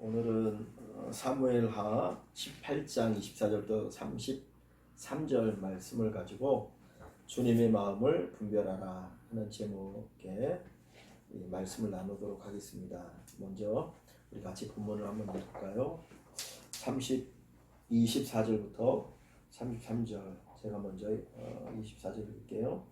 오늘은 사무엘하 18장 24절부터 33절 말씀을 가지고 주님의 마음을 분별하라 하는 제목의 말씀을 나누도록 하겠습니다. 먼저 우리 같이 본문을 한번 볼까요? 24절부터 33절 제가 먼저 24절 읽을게요.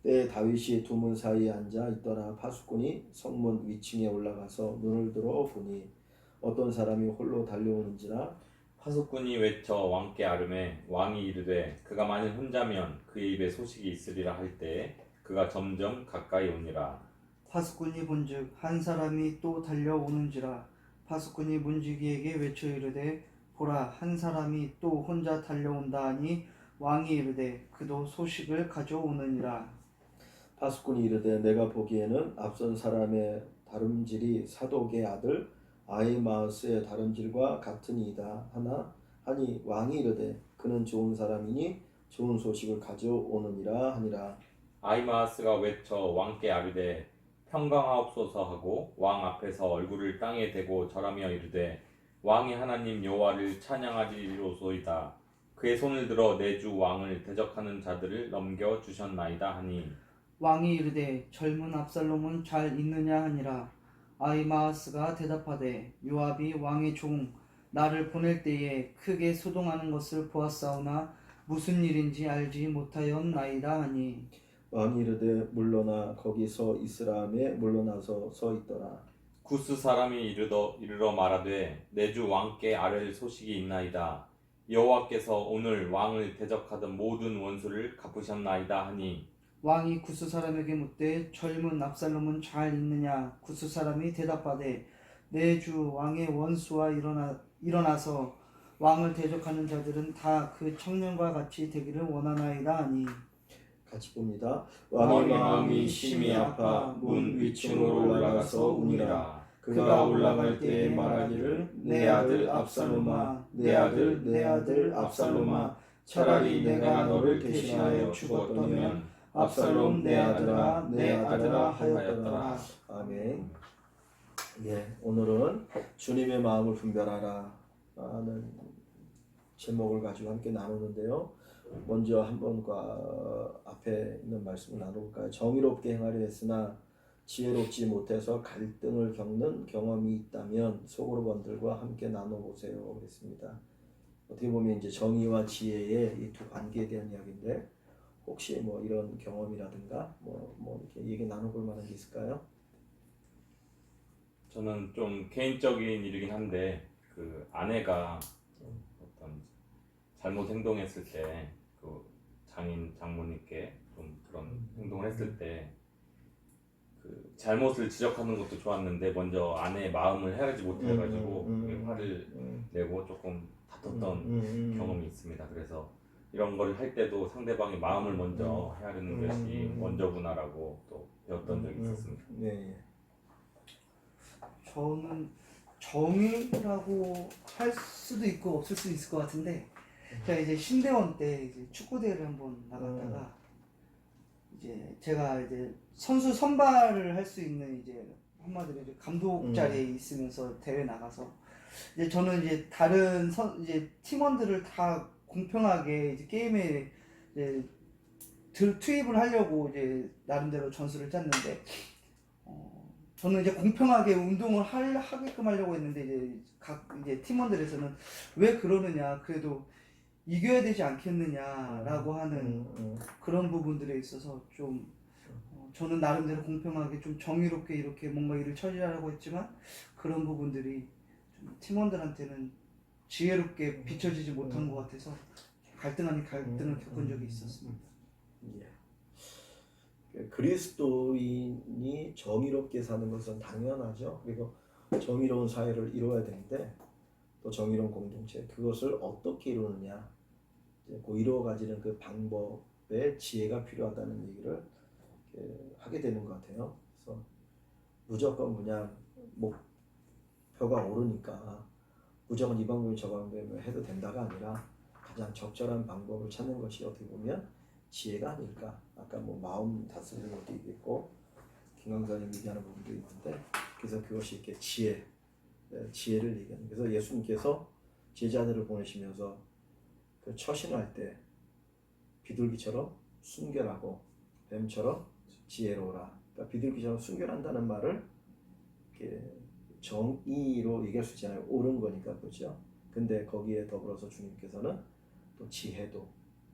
때에 다윗이 두 문 사이에 앉아 있더라. 파수꾼이 성문 위층에 올라가서 눈을 들어 보니 어떤 사람이 홀로 달려오는지라. 파수꾼이 외쳐 왕께 아뢰매 왕이 이르되 그가 만일 혼자면 그의 입에 소식이 있으리라 할 때에 그가 점점 가까이 오니라. 파수꾼이 본즉 한 사람이 또 달려오는지라. 파수꾼이 문지기에게 외쳐 이르되 보라, 한 사람이 또 혼자 달려온다 하니 왕이 이르되 그도 소식을 가져오느니라. 파수꾼이 이르되 내가 보기에는 앞선 사람의 다름질이 사독의 아들 아히마아스의 다름질과 같으니이다 하니 왕이 이르되 그는 좋은 사람이니 좋은 소식을 가져오느니라 하니라. 아히마아스가 외쳐 왕께 아뢰되 평강하옵소서 하고 왕 앞에서 얼굴을 땅에 대고 절하며 이르되 왕이 하나님 여호와를 찬양하리로소이다. 그의 손을 들어 내 주 왕을 대적하는 자들을 넘겨 주셨나이다 하니 왕이 이르되 젊은 압살롬은 잘 있느냐 하니라. 아히마아스가 대답하되 요압이 왕의 종 나를 보낼 때에 크게 소동하는 것을 보았사오나 무슨 일인지 알지 못하였나이다 하니 왕이 이르되 물러나 거기 서 있으라하며 물러나서 서 있더라. 구스 사람이 이르러 말하되 내 주 왕께 아뢰 소식이 있나이다. 여호와께서 오늘 왕을 대적하던 모든 원수를 갚으셨나이다 하니 왕이 구스 사람에게 묻되 젊은 압살롬은 잘 있느냐. 구스 사람이 대답하되 내 주 왕의 원수와 일어나서 왕을 대적하는 자들은 다 그 청년과 같이 되기를 원하나이다 하니 같이 봅니다. 왕의 마음이 심히 아파 문 위층으로 올라가서 우니라. 그가 올라갈 때에 말하기를 내 아들 압살롬아, 내 아들, 내 아들 압살롬아, 차라리 내가 너를 대신하여 죽었더면 압살롬 내 아들아, 내 아들아 하였더라. 아멘. 예, 오늘은 주님의 마음을 분별하라 하는 제목을 가지고 함께 나누는데요. 먼저 한번 앞에 있는 말씀을 나눠볼까요? 정의롭게 행하려 했으나 지혜롭지 못해서 갈등을 겪는 경험이 있다면 속으로 번들과 함께 나눠보세요. 그랬습니다. 어떻게 보면 이제 정의와 지혜의 이 두 관계에 대한 이야기인데 혹시 뭐 이런 경험이라든가 뭐 이렇게 얘기 나눠볼 만한 게 있을까요? 저는 좀 개인적인 일이긴 한데 그 아내가 어떤 잘못 행동했을 때 그 장모님께 좀 그런 행동을 했을 때 그 잘못을 지적하는 것도 좋았는데 먼저 아내의 마음을 헤아리지 못해가지고 화를 내고 조금 다퉜던 경험이 있습니다. 그래서 이런 걸 할 때도 상대방의 마음을 먼저 헤아리는 것이 먼저구나라고 또 배웠던 적이 있었습니다. 네. 저는 정의라고 할 수도 있고 없을 수도 있을 것 같은데 제가 이제 신대원 때 이제 축구 대회를 한번 나갔다가 이제 제가 이제 선수 선발을 할 수 있는 이제 한마디로 이제 감독 자리에 있으면서 대회 나가서 이제 저는 이제 다른 이제 팀원들을 다 공평하게 이제 게임에 이제 투입을 하려고 이제 나름대로 전술을 짰는데 저는 이제 공평하게 운동을 하게끔 하려고 했는데 이제 이제 팀원들에서는 왜 그러느냐, 그래도 이겨야 되지 않겠느냐라고 하는 그런 부분들에 있어서 좀 저는 나름대로 공평하게 좀 정의롭게 이렇게 뭔가 일을 처리하려고 했지만 그런 부분들이 좀 팀원들한테는 지혜롭게 비춰지지 못한 것 같아서 갈등 아닌 갈등을 겪은 적이 있었습니다. 예. 그리스도인이 정의롭게 사는 것은 당연하죠. 그리고 정의로운 사회를 이루어야 되는데 또 정의로운 공동체 그것을 어떻게 이루느냐 그 이루어가지는 그 방법에 지혜가 필요하다는 얘기를 하게 되는 것 같아요. 그래서 무조건 그냥 목표가 오르니까 무조건 이 방법이 저 방법을 해도 된다가 아니라 가장 적절한 방법을 찾는 것이 어떻게 보면 지혜가 아닐까. 아까 마음 다스리는 것도 있겠고 김강사님 얘기하는 부분도 있는데 그래서 그것이 이렇게 지혜 지혜를 얘기하는. 그래서 예수님께서 제자들을 보내시면서 그 처신할 때 비둘기처럼 순결하고 뱀처럼 지혜로우라. 그러니까 비둘기처럼 순결한다는 말을 이렇게 정의로 얘기할 수 있잖아요. 옳은 거니까, 그렇죠? 근데 거기에 더불어서 주님께서는 또 지혜도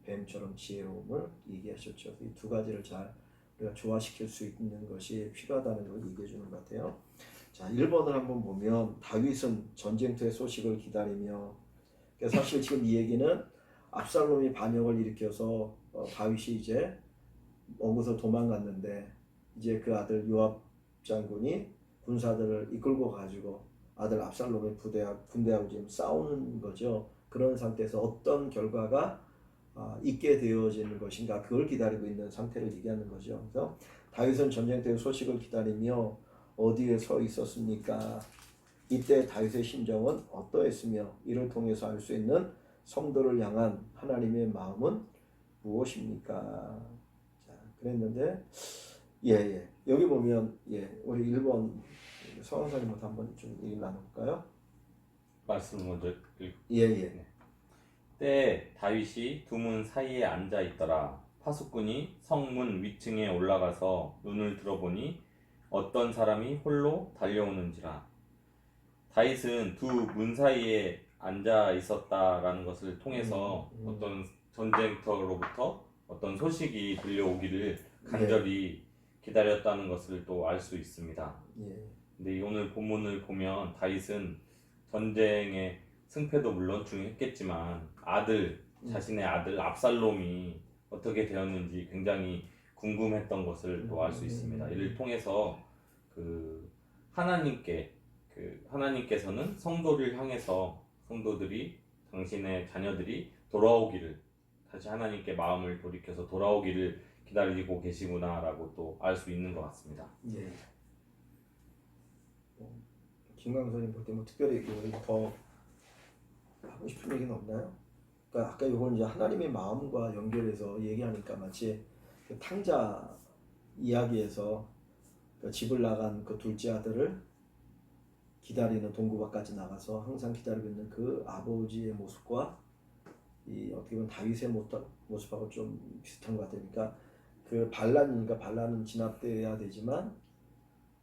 뱀처럼 지혜로움을 얘기하셨죠. 이 두 가지를 잘 우리가 조화시킬 수 있는 것이 필요하다는 걸 얘기해 주는 것 같아요. 자, 1번을 한번 보면 다윗은 전쟁터의 소식을 기다리며, 그러니까 사실 지금 이 얘기는 압살롬이 반역을 일으켜서 다윗이 이제 먹어서 도망갔는데 이제 그 아들 요압 장군이 군사들을 이끌고 가지고 아들 압살롬의 군대하고 지금 싸우는 거죠. 그런 상태에서 어떤 결과가 있게 되어지는 것인가, 그걸 기다리고 있는 상태를 얘기하는 거죠. 그래서 다윗은 전쟁터의 소식을 기다리며 어디에 서 있었습니까? 이때 다윗의 심정은 어떠했으며 이를 통해서 알 수 있는 성도를 향한 하나님의 마음은 무엇입니까? 자, 그랬는데 여기 보면 우리 1번 서원사님부터 한번 좀 얘기 나눠볼까요? 말씀 먼저 네. 때 다윗이 두 문 사이에 앉아 있더라. 파수꾼이 성문 위층에 올라가서 눈을 들어보니 어떤 사람이 홀로 달려오는지라. 다윗은 두 문 사이에 앉아 있었다라는 것을 통해서 어떤 전쟁터로부터 어떤 소식이 들려오기를 간절히 기다렸다는 것을 또 알 수 있습니다. 근데 오늘 본문을 보면 다윗은 전쟁의 승패도 물론 중요했겠지만 자신의 아들 압살롬이 어떻게 되었는지 굉장히 궁금했던 것을 또 알 수 있습니다. 이를 통해서 하나님께서는 성도를 향해서 성도들이, 당신의 자녀들이 돌아오기를, 다시 하나님께 마음을 돌이켜서 돌아오기를 기다리고 계시구나라고 또 알 수 있는 것 같습니다. 김광선님 볼 때 뭐 특별히 더 하고 싶은 얘기는 없나요? 그러니까 아까 이건 이제 하나님의 마음과 연결해서 얘기하니까 마치 그 탕자 이야기에서 그 집을 나간 그 둘째 아들을 기다리는 동구 밖까지 나가서 항상 기다리고 있는 그 아버지의 모습과 이 어떻게 보면 다윗의 모습하고 좀 비슷한 것 같아요. 그러니까 그 반란은 진압돼야 되지만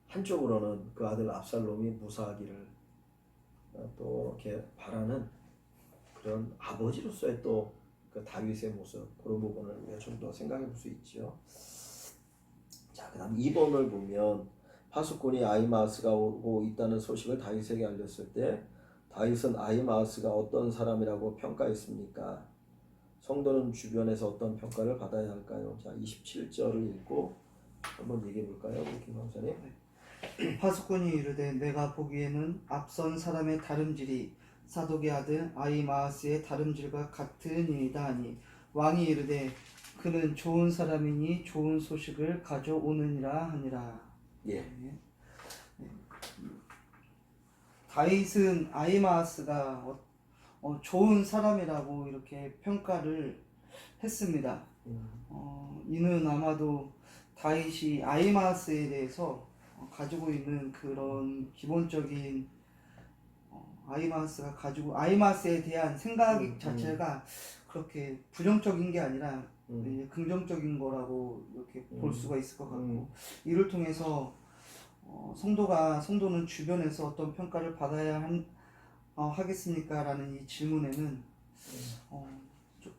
한쪽으로는 그 아들 압살롬이 무사하기를 또 이렇게 바라는 그런 아버지로서의 또 그 다윗의 모습, 그런 부분을 우리가 좀 더 생각해 볼 수 있죠. 자, 그다음 2번을 보면 파수꾼이 아히마아스가 오고 있다는 소식을 다윗에게 알렸을 때 다윗은 아히마아스가 어떤 사람이라고 평가했습니까? 성도는 주변에서 어떤 평가를 받아야 할까요? 자, 27절을 읽고 한번 얘기해 볼까요, 김 강사님? 파수꾼이 이르되 내가 보기에는 앞선 사람의 다름질이 사독의 아들 아히마아스의 다름질과 같으니이다 하니 왕이 이르되 그는 좋은 사람이니 좋은 소식을 가져오느니라 하니라. 다윗은 아히마아스가 좋은 사람이라고 이렇게 평가를 했습니다. 이는 아마도 다윗이 아히마아스에 대해서 가지고 있는 그런 기본적인 아히마아스에 대한 생각 자체가 그렇게 부정적인 게 아니라 긍정적인 거라고 이렇게 볼 수가 있을 것 같고, 이를 통해서 성도는 주변에서 어떤 평가를 받아야 하겠습니까? 라는 이 질문에는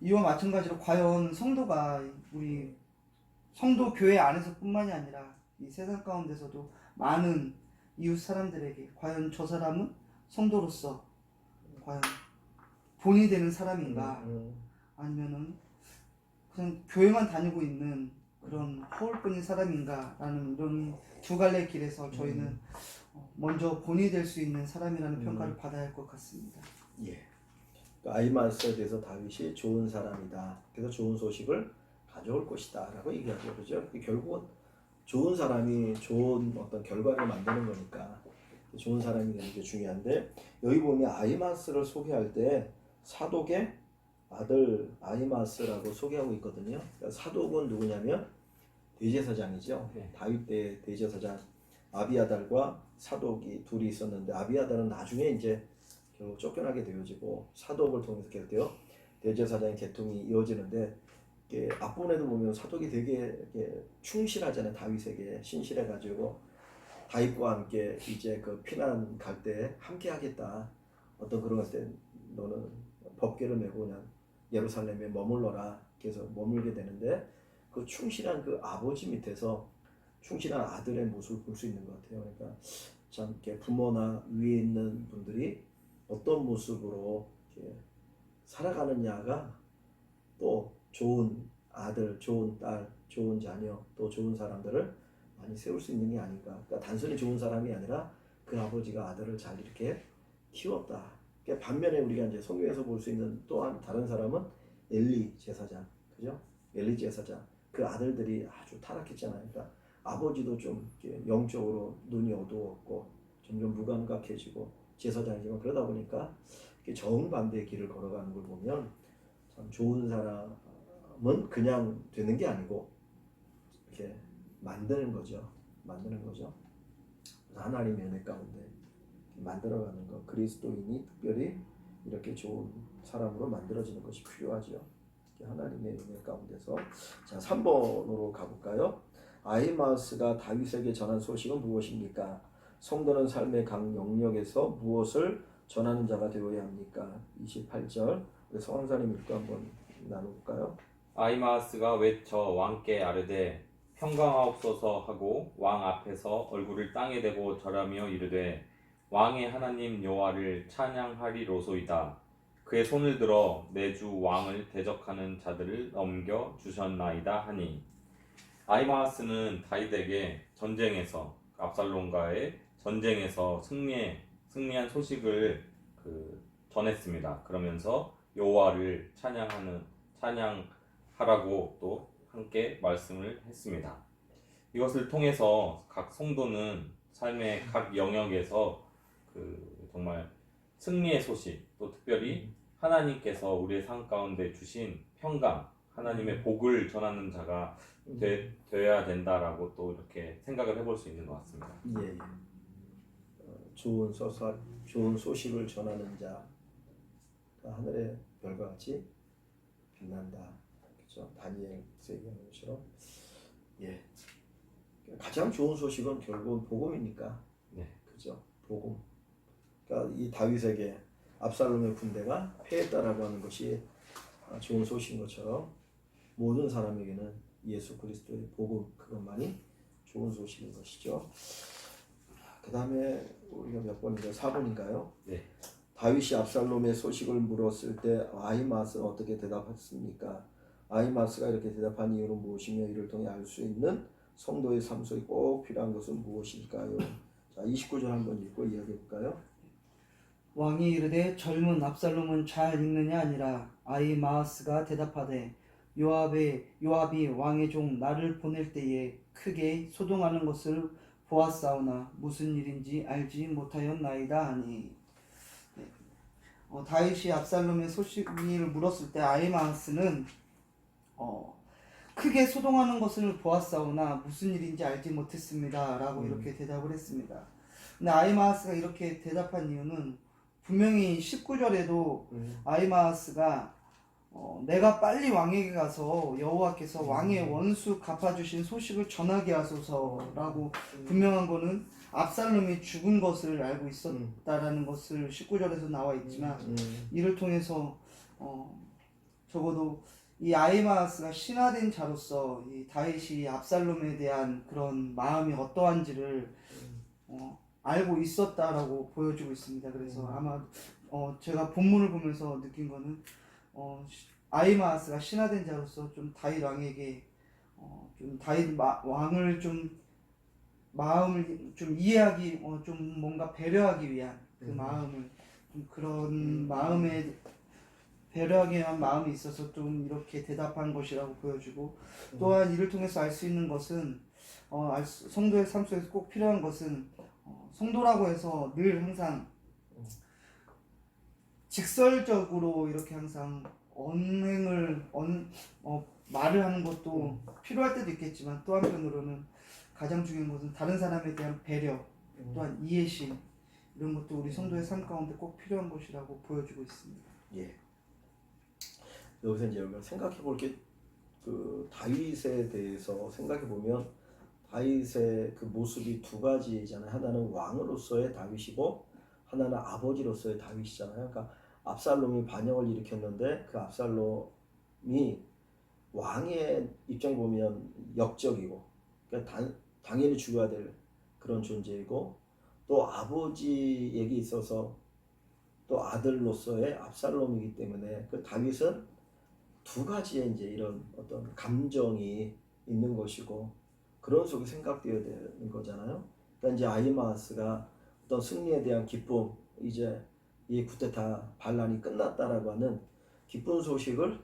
이와 마찬가지로 과연 성도가 우리 성도 교회 안에서뿐만이 아니라 이 세상 가운데서도 많은 이웃 사람들에게 과연 저 사람은 성도로서 과연 본이 되는 사람인가, 아니면은 그냥 교회만 다니고 있는 그런 허울뿐인 사람인가 라는 이런 두 갈래 길에서 저희는 먼저 본이 될 수 있는 사람이라는 평가를 받아야 할 것 같습니다. 아히마아스에 대해서 다윗이 좋은 사람이다, 그래서 좋은 소식을 가져올 것이다 라고 얘기하죠. 그렇죠? 결국은 좋은 사람이 좋은 어떤 결과를 만드는 거니까 좋은 사람이 되는 게 중요한데, 여기 보면 아히마아스를 소개할 때 사독의 아들 아히마아스라고 소개하고 있거든요. 그러니까 사독은 누구냐면 대제사장이죠. 다윗 때 대제사장 아비아달과 사독이 둘이 있었는데 아비아달은 나중에 이제 결국 쫓겨나게 되어지고 사독을 통해서 계속되어 대제사장의 계통이 이어지는데 앞부분에도 보면 사독이 되게 충실하잖아요. 다윗에게 신실해가지고 다윗과 함께 이제 그 피난 갈 때 함께 하겠다. 어떤 그런 것일 때 너는 법궤를 메고 그냥 예루살렘에 머물러라. 그래서 머물게 되는데 그 충실한 그 아버지 밑에서 충실한 아들의 모습을 볼 수 있는 것 같아요. 그러니까 참 이렇게 부모나 위에 있는 분들이 어떤 모습으로 이렇게 살아가느냐가 또 좋은 아들, 좋은 딸, 좋은 자녀, 또 좋은 사람들을 많이 세울 수 있는 게 아닌가. 그러니까 단순히 좋은 사람이 아니라 그 아버지가 아들을 잘 이렇게 키웠다. 그러니까 반면에 우리가 이제 성경에서 볼 수 있는 또한 다른 사람은 엘리 제사장, 그죠? 엘리 제사장 그 아들들이 아주 타락했잖아요. 그러니까 아버지도 좀 영적으로 눈이 어두웠고 점점 무감각해지고 제사장이지만 그러다 보니까 정반대의 길을 걸어가는 걸 보면 참 좋은 사람은 그냥 되는 게 아니고 이렇게 만드는 거죠. 하나님의 은혜 가운데 만들어가는 것. 그리스도인이 특별히 이렇게 좋은 사람으로 만들어지는 것이 필요하죠. 하나님의 은혜 가운데서. 자, 3번으로 가볼까요? 아히마아스가 다윗에게 전한 소식은 무엇입니까? 성도는 삶의 각 영역에서 무엇을 전하는 자가 되어야 합니까? 28절 성황사님 읽고 한번 나눠볼까요? 아히마아스가 외쳐 왕께 아르되 평강하옵소서 하고 왕 앞에서 얼굴을 땅에 대고 절하며 이르되 왕의 하나님 여호와를 찬양하리로소이다. 그의 손을 들어 내 주 왕을 대적하는 자들을 넘겨 주셨나이다 하니 아히마아스는 다윗에게 전쟁에서 압살롬과의 전쟁에서 승리한 소식을 전했습니다. 그러면서 여호와를 찬양하라고 또 함께 말씀을 했습니다. 이것을 통해서 각 성도는 삶의 각 영역에서 정말 승리의 소식, 또 특별히 하나님께서 우리의 삶 가운데 주신 평강, 하나님의 복을 전하는 자가 되어야 된다라고 또 이렇게 생각을 해볼 수 있는 것 같습니다. 예. 좋은 소식을 전하는 자, 하늘의 별과 같이 빛난다. 그렇죠? 다니엘서 얘기하는 것처럼. 예. 가장 좋은 소식은 결국은 복음이니까. 네. 그죠? 복음. 그러니까 이 다윗에게 압살롬의 군대가 패했다라고 하는 것이 좋은 소식인 것처럼 모든 사람에게는 예수 그리스도의 복음 그것만이 좋은 소식인 것이죠. 그 다음에 우리가 몇 번인가요? 4번인가요? 네. 다윗이 압살롬의 소식을 물었을 때 아히마아스는 어떻게 대답했습니까? 아히마아스가 이렇게 대답한 이유는 무엇이며 이를 통해 알 수 있는 성도의 삶 속에 꼭 필요한 것은 무엇일까요? 자, 29절 한번 읽고 이야기해 볼까요? 왕이 이르되 젊은 압살롬은 잘 읽느냐 아니라 아히마아스가 대답하되 요압이 왕의 종 나를 보낼 때에 크게 소동하는 것을 보았사오나 무슨 일인지 알지 못하였나이다 하니. 다윗이 압살롬의 소식을 물었을 때 아히마아스는 크게 소동하는 것을 보았사오나 무슨 일인지 알지 못했습니다 라고 이렇게 대답을 했습니다. 근데 아히마아스가 이렇게 대답한 이유는 분명히 19절에도 아히마아스가 내가 빨리 왕에게 가서 여호와께서 왕의 원수 갚아주신 소식을 전하게 하소서라고 분명한 거는 압살롬이 죽은 것을 알고 있었다라는 것을 19절에서 나와 있지만 이를 통해서 적어도 이 아히마아스가 신하된 자로서 이 다윗이 압살롬에 대한 그런 마음이 어떠한지를 알고 있었다라고 보여주고 있습니다. 그래서 아마 제가 본문을 보면서 느낀 거는 아히마아스가 신하된 자로서 좀 다윗 왕에게 좀 다윗 왕을 좀 마음을 좀 이해하기 좀 뭔가 배려하기 위한 그 마음을 좀 그런 마음에 배려하기 위한 마음이 있어서 좀 이렇게 대답한 것이라고 보여주고 또한 이를 통해서 알 수 있는 것은 성도의 삶 속에서 꼭 필요한 것은 성도라고 해서 늘 항상 직설적으로 이렇게 항상 말을 하는 것도 필요할 때도 있겠지만 또 한편으로는 가장 중요한 것은 다른 사람에 대한 배려, 또한 이해심, 이런 것도 우리 성도의 삶 가운데 꼭 필요한 것이라고 보여주고 있습니다. 예. 여기서 이제 우리가 생각해 볼 게 그 다윗에 대해서 생각해 보면 다윗의 그 모습이 두 가지잖아요. 하나는 왕으로서의 다윗이고 하나는 아버지로서의 다윗이잖아요. 그러니까 압살롬이 반역을 일으켰는데 그 압살롬이 왕의 입장 보면 역적이고 그러니까 당연히 죽어야 될 그런 존재이고 또 아버지에게 있어서 또 아들로서의 압살롬이기 때문에 그 다윗은 두 가지의 이제 이런 어떤 감정이 있는 것이고 그런 속에 생각되어야 되는 거잖아요. 그러니까 이제 아히마아스가 어떤 승리에 대한 기쁨, 이제 이 쿠데타 반란이 끝났다라고 하는 기쁜 소식을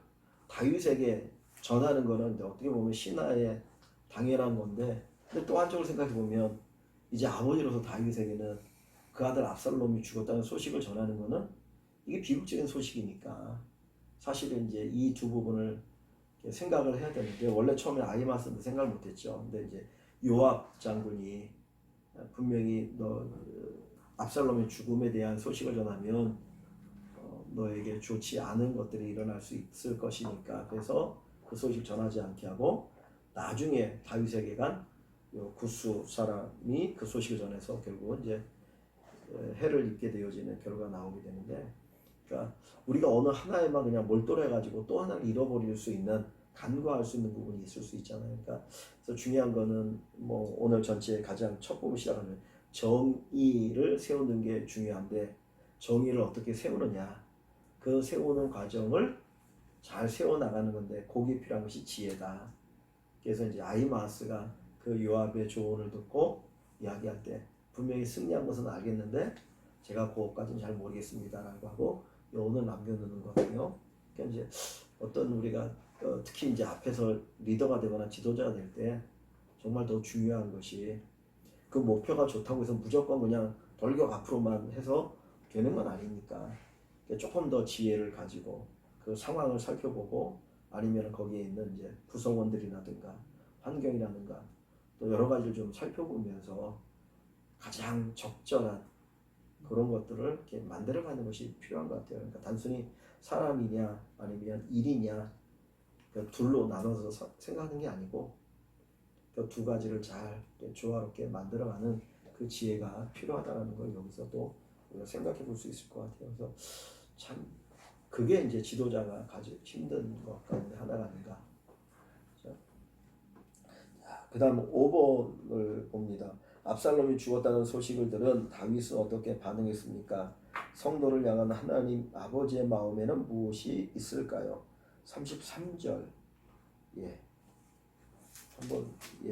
다윗에게 전하는 거는 이제 어떻게 보면 신하의 당연한 건데, 근데 또 한쪽으로 생각해 보면 이제 아버지로서 다윗에게는 그 아들 압살롬이 죽었다는 소식을 전하는 거는 이게 비극적인 소식이니까 사실은 이제 이 두 부분을 생각을 해야 되는데 원래 처음에 아히마아스도 생각을 못했죠. 근데 이제 요압 장군이 분명히 너 압살롬의 죽음에 대한 소식을 전하면 너에게 좋지 않은 것들이 일어날 수 있을 것이니까 그래서 그 소식을 전하지 않게 하고 나중에 다윗에게 간 구스 사람이 그 소식을 전해서 결국은 이제 해를 입게 되어지는 결과가 나오게 되는데, 그러니까 우리가 어느 하나에만 그냥 몰두해가지고 또 하나를 잃어버릴 수 있는 간과할 수 있는 부분이 있을 수 있잖아요. 그러니까 그래서 중요한 거는 뭐 오늘 전체 가장 첫 부분 시작하는 정의를 세우는 게 중요한데 정의를 어떻게 세우느냐, 그 세우는 과정을 잘 세워나가는 건데 거기에 필요한 것이 지혜다. 그래서 이제 아히마아스가 그 요압의 조언을 듣고 이야기할 때 분명히 승리한 것은 알겠는데 제가 그것까지는 잘 모르겠습니다라고 하고 요언을 남겨놓는 거거든요. 그러니까 이제 어떤 우리가 특히 이제 앞에서 리더가 되거나 지도자가 될 때 정말 더 중요한 것이 그 목표가 좋다고 해서 무조건 그냥 돌격 앞으로만 해서 되는 건 아니니까 조금 더 지혜를 가지고 그 상황을 살펴보고 아니면 거기에 있는 이제 구성원들이라든가 환경이라든가 또 여러 가지를 좀 살펴보면서 가장 적절한 그런 것들을 이렇게 만들어가는 것이 필요한 것 같아요. 그러니까 단순히 사람이냐 아니면 일이냐 그 둘로 나눠서 생각하는 게 아니고 그 두 가지를 잘 조화롭게 만들어가는 그 지혜가 필요하다는 걸 여기서 또 우리가 생각해 볼 수 있을 것 같아요. 그래서 참 그게 이제 지도자가 가장 힘든 것 가운데 하나가 아닌가. 그 다음 5번을 봅니다. 압살롬이 죽었다는 소식을 들은 다윗은 어떻게 반응했습니까? 성도를 향한 하나님 아버지의 마음에는 무엇이 있을까요? 33절. 예. 한번 예.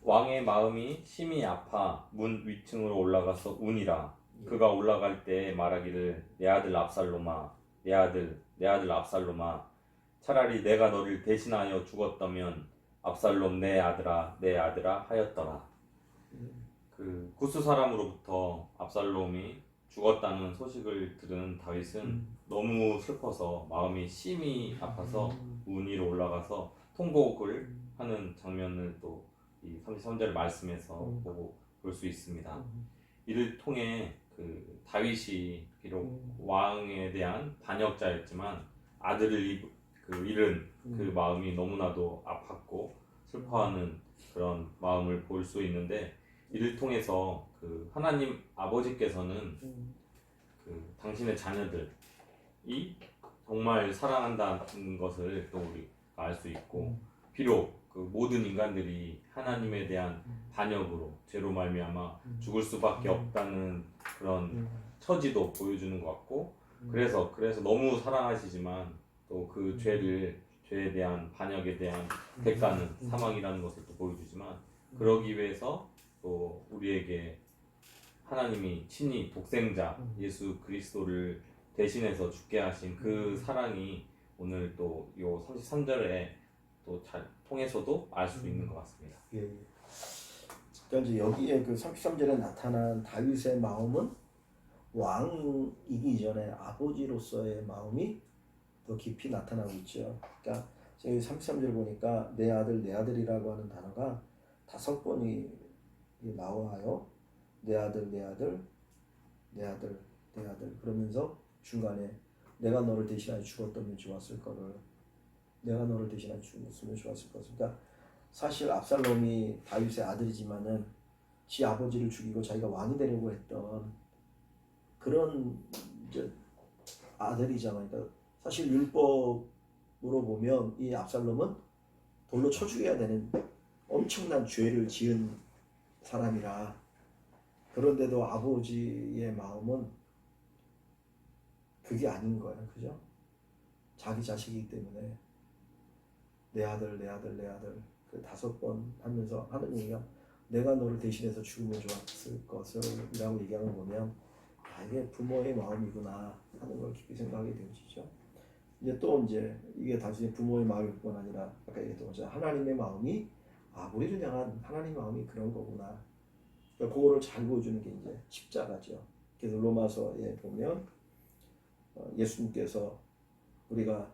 왕의 마음이 심히 아파 문 위층으로 올라가서 우니라. 그가 올라갈 때 말하기를 내 아들 압살롬아, 내 아들 압살롬아, 차라리 내가 너를 대신하여 죽었다면 압살롬 내 아들아 하였더라. 그 구스 사람으로부터 압살롬이 죽었다는 소식을 들은 다윗은 너무 슬퍼서 마음이 심히 아파서 문 위로 올라가서 통곡을 하는 장면을 또 이 33절 말씀에서 보고 볼 수 있습니다. 이를 통해 그 다윗이 비록 왕에 대한 반역자였지만 아들을 잃은 그 마음이 너무나도 아팠고 슬퍼하는 그런 마음을 볼 수 있는데, 이를 통해서 그 하나님 아버지께서는 그 당신의 자녀들이 정말 사랑한다는 것을 또 우리가 알 수 있고, 비록 그 모든 인간들이 하나님에 대한 반역으로 죄로 말미암아 죽을 수밖에 없다는 그런 처지도 보여주는 것 같고, 그래서 너무 사랑하시지만 또 그 죄에 대한 반역에 대한 대가는 사망이라는 것을 또 보여주지만, 그러기 위해서 또 우리에게 하나님이 친히 독생자 예수 그리스도를 대신해서 죽게 하신 그 사랑이 오늘 또 요 33절에 또 잘 통해서도 알 수 있는 것 같습니다. 예. 그러니까 이제 여기에 그 33절에 나타난 다윗의 마음은 왕이기 이전에 아버지로서의 마음이 더 깊이 나타나고 있죠. 그러니까 저희 33절 보니까 내 아들이라고 하는 단어가 5번이 나와요. 내 아들, 내 아들, 내 아들, 내 아들. 그러면서 중간에 내가 너를 대신하여 죽었다면 좋았을 거를, 내가 너를 대신하여 죽었으면 좋았을 것을. 그러니까 사실 압살롬이 다윗의 아들이지만은 지 아버지를 죽이고 자기가 왕이 되려고 했던 그런 이제 아들이잖아요. 그러니까 사실 율법으로 보면 이 압살롬은 돌로 쳐 죽여야 되는 엄청난 죄를 지은 사람이라, 그런데도 아버지의 마음은 그게 아닌 거예요. 그죠? 자기 자식이기 때문에 내 아들, 내 아들, 내 아들 그 5번 하면서 하는 얘기가 내가 너를 대신해서 죽으면 좋았을 것을 이라고 얘기하는 거 보면 아, 이게 부모의 마음이구나 하는 걸 깊이 생각하게 되어지죠. 이제 또 이제 이게 단순히 부모의 마음일 뿐 아니라 아까 얘기했던 것처럼 하나님의 마음이 우리를 향한 하나님의 마음이 그런 거구나. 그러니까 그거를 잘 보여주는 게 이제 십자가죠. 그래서 로마서에 보면 예수님께서 우리가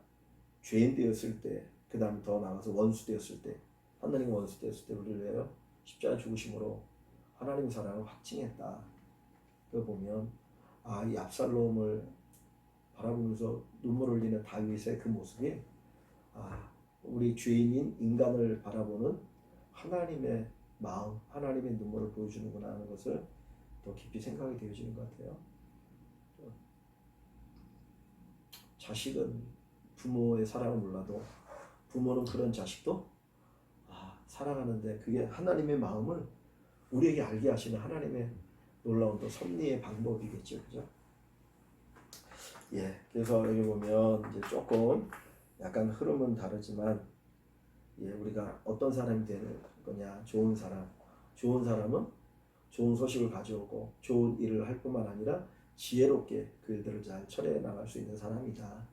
죄인 되었을 때, 그 다음 더 나아가서 원수 되었을 때, 하나님 원수 되었을 때 우리를 위하여 십자가 죽으심으로 하나님의 사랑을 확증했다. 그거 보면 이 압살롬을 바라보면서 눈물 흘리는 다윗의 그 모습이 우리 죄인인 인간을 바라보는 하나님의 마음, 하나님의 눈물을 보여주는구나 하는 것을 더 깊이 생각이 되어지는 것 같아요. 자식은 부모의 사랑을 몰라도 부모는 그런 자식도 사랑하는데 그게 하나님의 마음을 우리에게 알게 하시는 하나님의 놀라운 또 섭리의 방법이겠죠. 그죠? 예, 그래서 여기 보면 이제 조금 약간 흐름은 다르지만 우리가 어떤 사람이 되는 거냐. 좋은 사람. 좋은 사람은 좋은 소식을 가져오고 좋은 일을 할 뿐만 아니라 지혜롭게 그들을 잘 처리해 나갈 수 있는 사람이다.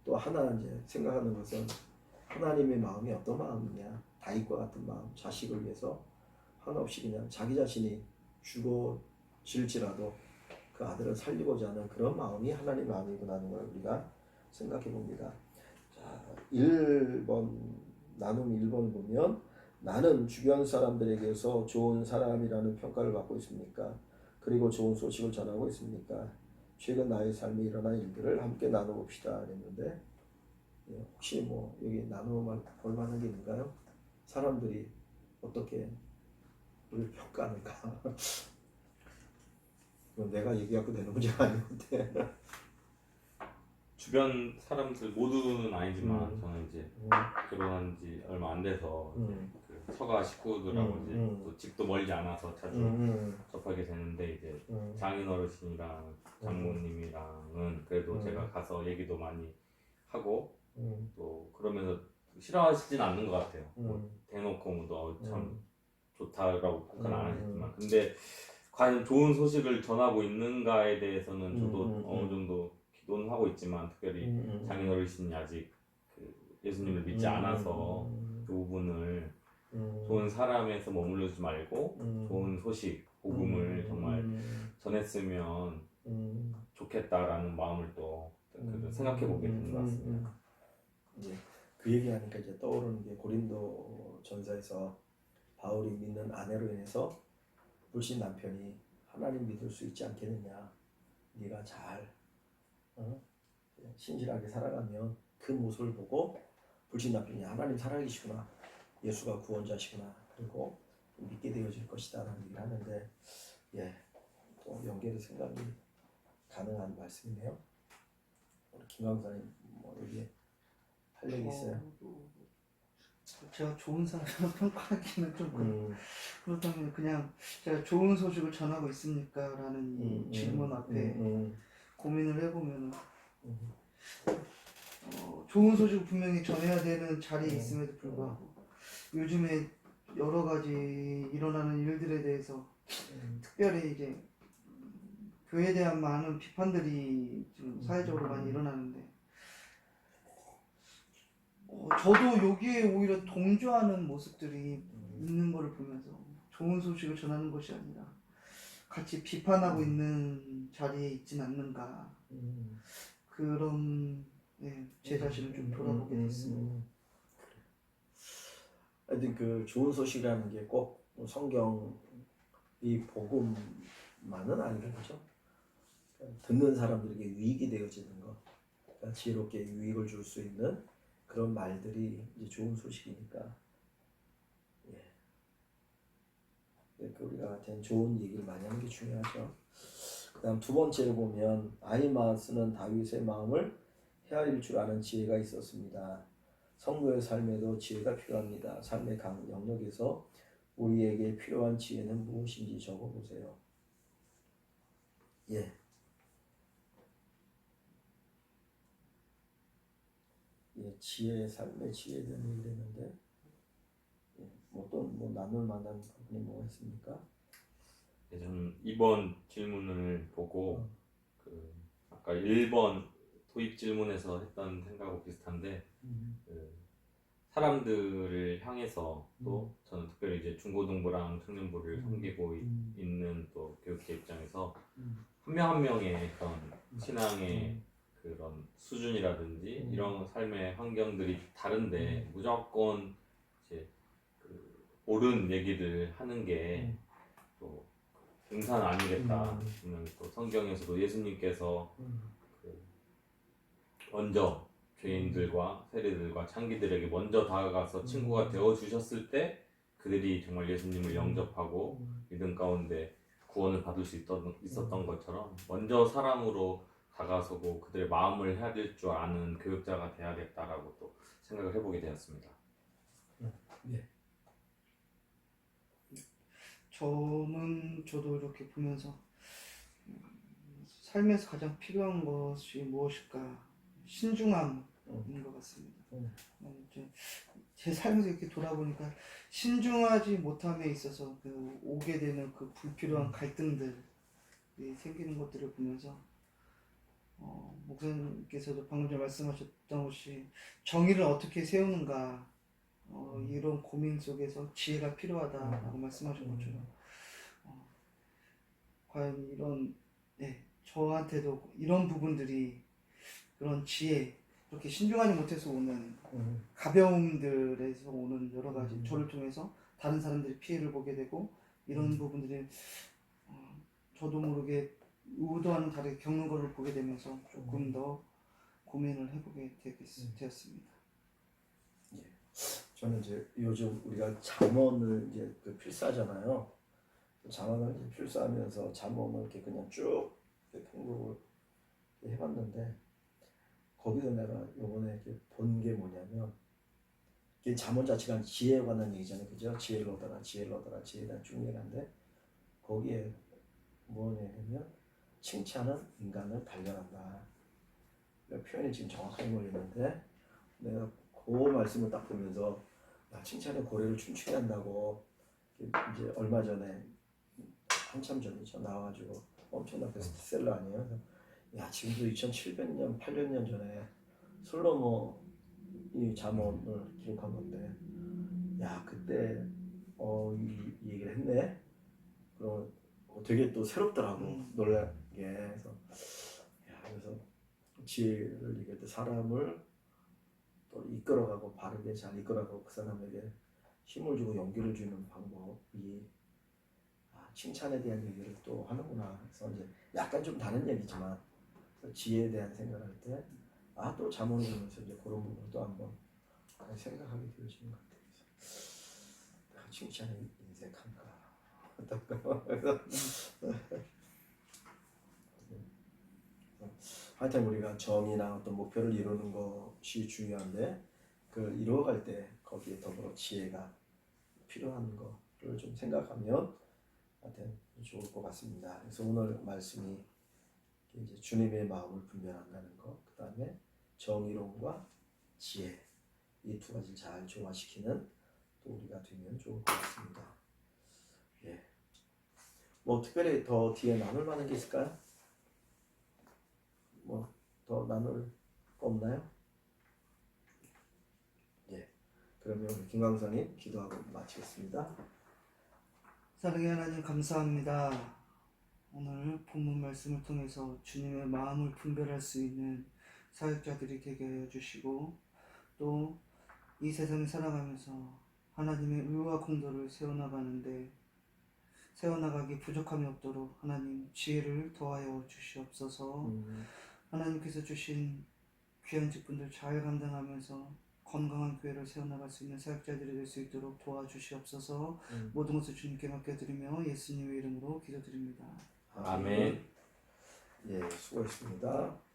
또 하나 이제 생각하는 것은 하나님의 마음이 어떤 마음이냐. 다윗과 같은 마음, 자식을 위해서 한없이 그냥 자기 자신이 죽어질지라도 그 아들을 살리고자 하는 그런 마음이 하나님의 마음이구나 하는 걸 우리가 생각해 봅니다. 자, 1번 나눔 1번 보면 나는 주변 사람들에게서 좋은 사람이라는 평가를 받고 있습니까? 그리고 좋은 소식을 전하고 있습니까? 최근 나의 삶에 일어난 일들을 함께 나눠봅시다 했는데 혹시 뭐 여기 나누어 볼 만한 게 있는가요? 사람들이 어떻게 우리를 평가하는가? 그건 내가 얘기하고 되는 문제가 아니건데. 주변 사람들 모두는 아니지만 저는 이제 결혼한 지 얼마 안 돼서 이제 그 처가 식구들하고 이제 또 집도 멀지 않아서 자주 접하게 되는데 이제 장인 어르신이랑 장모님이랑은 그래도 제가 가서 얘기도 많이 하고 또 그러면서 싫어하시진 않는 것 같아요. 뭐 대놓고 참 좋다라고 평가는 안 하셨지만 근데 과연 좋은 소식을 전하고 있는가에 대해서는 저도 어느 정도 기도는 하고 있지만 특별히 장인 어르신이 아직 그 예수님을 믿지 않아서 그 부분을 좋은 사람에서 머무르지 말고 좋은 소식, 복음을 정말 전했으면 좋겠다라는 마음을 또 생각해 보게 되는 것 같습니다. 그 얘기하니까 이제 떠오르는 게 고린도 전서에서 바울이 믿는 아내로 인해서 불신 남편이 하나님 믿을 수 있지 않겠느냐. 네가 잘 신실하게 살아가면 그 모습을 보고 불신 남편이 하나님 살아계시구나. 예수가 구원자시구나. 그리고 믿게 되어질 것이다 라는 얘기를 하는데 또 연계해서 생각이 가능한 말씀이네요. 우리 김 강사님 뭐 여기에 할 얘기 있어요? 제가 좋은 사람을 평가하기는 좀 그렇다면 그냥 제가 좋은 소식을 전하고 있습니까? 라는 이 질문 앞에 고민을 해보면 좋은 소식을 분명히 전해야 되는 자리에 있음에도 불구하고 요즘에 여러 가지 일어나는 일들에 대해서 특별히 이제 교회에 대한 많은 비판들이 좀 사회적으로 많이 일어나는데 저도 여기에 오히려 동조하는 모습들이 있는 것을 보면서 좋은 소식을 전하는 것이 아니라 같이 비판하고 있는 자리에 있진 않는가 그런 제 자신을 좀 돌아보게 됐습니다. 하여튼 그 좋은 소식이라는 게 꼭 성경이 복음만은 아니겠죠. 듣는 사람들에게 유익이 되어지는 것, 그러니까 지혜롭게 유익을 줄 수 있는 그런 말들이 이제 좋은 소식이니까. 예. 그러니까 우리가 하여튼 좋은 얘기를 많이 하는 게 중요하죠. 그다음 두 번째로 보면 아히마스는 다윗의 마음을 헤아릴 줄 아는 지혜가 있었습니다. 성도의 삶에도 지혜가 필요합니다. 삶의 각 영역에서 우리에게 필요한 지혜는 무엇인지 적어보세요. 예. 예, 지혜, 삶의 지혜에 대한 얘기를 했는데, 예, 뭐 나눌 만한 부분이 뭐가 있습니까? 네, 저는 이번 질문을 보고 그 아까 1번 토익 질문에서 했던 생각하고 비슷한데 그 사람들을 향해서 또 저는 특별히 이제 중고등부랑 청년부를 섬기고 있는 또 교육자 입장에서 한 명 한 명의 그런 신앙의 그런 수준이라든지 이런 삶의 환경들이 다른데 무조건 이제 그 옳은 얘기를 하는 게 또 등산 아니겠다. 그러면 또 성경에서도 예수님께서 그 먼저 죄인들과 세리들과 창기들에게 먼저 다가가서 친구가 되어 주셨을 때 그들이 정말 예수님을 영접하고 믿음 가운데 구원을 받을 수 있었던 것처럼 먼저 사람으로 다가서고 그들의 마음을 헤아릴 줄 아는 교육자가 돼야겠다라고 또 생각을 해보게 되었습니다. 네. 저도 이렇게 보면서 삶에서 가장 필요한 것이 무엇일까? 신중함인 것 같습니다. 제 삶에서 이렇게 돌아보니까 신중하지 못함에 있어서 그 오게 되는 그 불필요한 갈등들이 생기는 것들을 보면서 목사님께서도 방금 전에 말씀하셨던 것이 정의를 어떻게 세우는가 이런 고민 속에서 지혜가 필요하다라고 말씀하신 것처럼 과연 이런 저한테도 이런 부분들이 그런 지혜 그렇게 신중하지 못해서 오는 가벼움들에서 오는 여러 가지 저를 통해서 다른 사람들이 피해를 보게 되고 이런 부분들이 저도 모르게 의도와는 다르게 겪는 것을 보게 되면서 조금 더 고민을 해보게 되었습니다. 예. 저는 이제 요즘 우리가 잠언을 이제 그 필사하잖아요. 잠언을 이제 필사하면서 잠언을 이렇게 그냥 쭉 편곡을 해봤는데 거기서 내가 요번에 본 게 뭐냐면 이게 잠언 자체가 지혜에 관한 얘기잖아요, 그죠? 지혜를 얻어라, 지혜를 얻어라, 지혜에 대한 쭉 얘기하는데 거기에 뭐냐면 칭찬은 인간을 단련한다. 표현이 지금 정확하게 걸리는데 내가 그 말씀을 딱 보면서 야, 칭찬은 고래를 춤추게 한다고 이제 얼마 전에 한참 전이죠 나와가지고 엄청난 베스트셀러 아니에요? 그래서 야 지금도 2700년 800년 전에 솔로몬 이 잠언을 기록한 건데 야 그때 이 얘기를 했네. 그럼 되게 또 새롭더라고 놀라게. 그래서 야 그래서 지혜를 얘기할 때 사람을 또 이끌어가고 바르게 잘 이끌어가고 그 사람에게 힘을 주고 용기를 주는 방법이 칭찬에 대한 얘기를 또 하는구나. 그래서 이제 약간 좀 다른 얘기지만 지혜에 대한 생각을 할 때 또 잠언을 보면서 이제 그런 부분을 또 한번 생각하게 되어지는 것 같아요. 그래서 칭찬이 인색한가 어떨까. 하여튼 우리가 정의나 어떤 목표를 이루는 것이 중요한데 그 이루어갈 때 거기에 더불어 지혜가 필요한 거를 좀 생각하면 하여튼 좋을 것 같습니다. 그래서 오늘 말씀이 이제 주님의 마음을 분별한다는 것, 그 다음에 정의로움과 지혜 이 두 가지를 잘 조화시키는 또 우리가 되면 좋을 것 같습니다. 예. 뭐 특별히 더 뒤에 나눌 만한 게 있을까요? 뭐 더 나눌 거 없나요? 예. 그러면 우리 김광선님 기도하고 마치겠습니다. 사랑의 하나님 감사합니다. 오늘 본문 말씀을 통해서 주님의 마음을 분별할 수 있는 사역자들이 되게 하여 주시고 또 이 세상을 살아가면서 하나님의 의와 공도를 세워나가기 부족함이 없도록 하나님 지혜를 더하여 주시옵소서. 하나님께서 주신 귀한 직분들 잘 감당하면서 건강한 교회를 세워나갈 수 있는 사역자들이 될 수 있도록 도와주시옵소서. 모든 것을 주님께 맡겨드리며 예수님의 이름으로 기도드립니다. 아멘. 예, 수고했습니다.